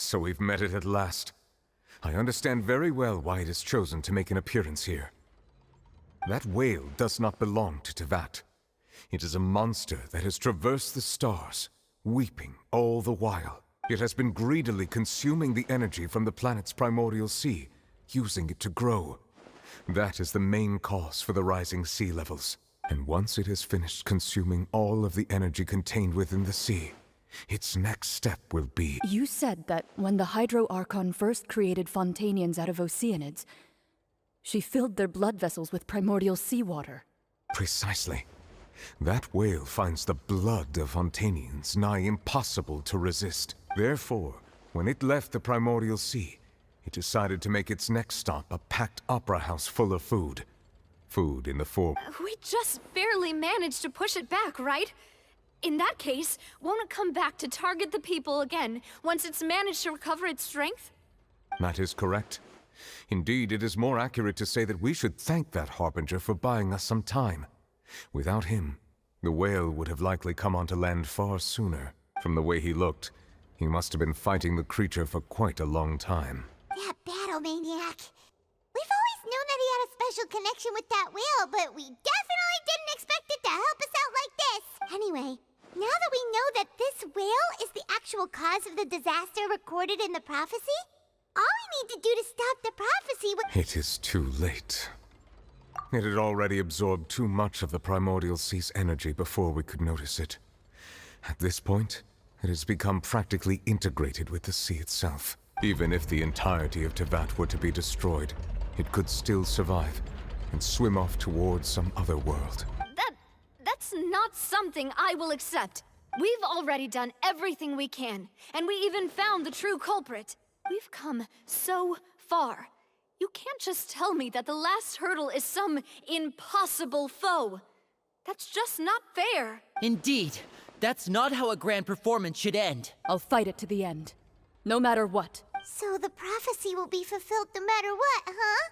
So we've met it at last. I understand very well why it has chosen to make an appearance here. That whale does not belong to Teyvat. It is a monster that has traversed the stars, weeping all the while. It has been greedily consuming the energy from the planet's primordial sea, using it to grow. That is the main cause for the rising sea levels. And once it has finished consuming all of the energy contained within the sea, its next step will be... You said that when the Hydro Archon first created Fontanians out of Oceanids, she filled their blood vessels with primordial seawater. Precisely. That whale finds the blood of Fontanians nigh impossible to resist. Therefore, when it left the primordial sea, it decided to make its next stop a packed opera house full of food. Food in the form... We just barely managed to push it back, right? In that case, won't it come back to target the people again once it's managed to recover its strength? That is correct. Indeed, it is more accurate to say that we should thank that Harbinger for buying us some time. Without him, the whale would have likely come onto land far sooner. From the way he looked, he must have been fighting the creature for quite a long time. That battle maniac. We've always known that he had a special connection with that whale, but we definitely didn't expect it to help us out like this. Anyway, now that we know that this whale is the actual cause of the disaster recorded in the prophecy, all we need to do to stop the prophecy would... It is too late. It had already absorbed too much of the primordial sea's energy before we could notice it. At this point, it has become practically integrated with the sea itself. Even if the entirety of Teyvat were to be destroyed, it could still survive and swim off towards some other world. That's not something I will accept. We've already done everything we can, and we even found the true culprit. We've come so far. You can't just tell me that the last hurdle is some impossible foe. That's just not fair. Indeed. That's not how a grand performance should end. I'll fight it to the end. No matter what. So the prophecy will be fulfilled no matter what, huh?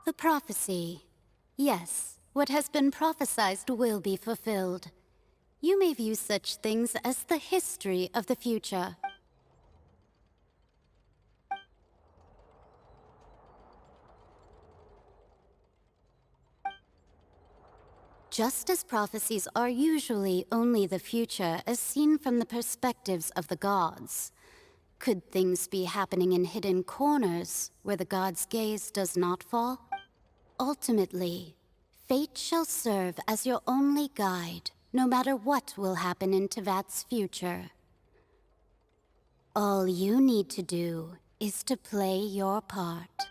The prophecy. Yes, what has been prophesied will be fulfilled. You may view such things as the history of the future. Just as prophecies are usually only the future as seen from the perspectives of the gods, could things be happening in hidden corners where the gods' gaze does not fall? Ultimately, fate shall serve as your only guide, no matter what will happen in Teyvat's future. All you need to do is to play your part.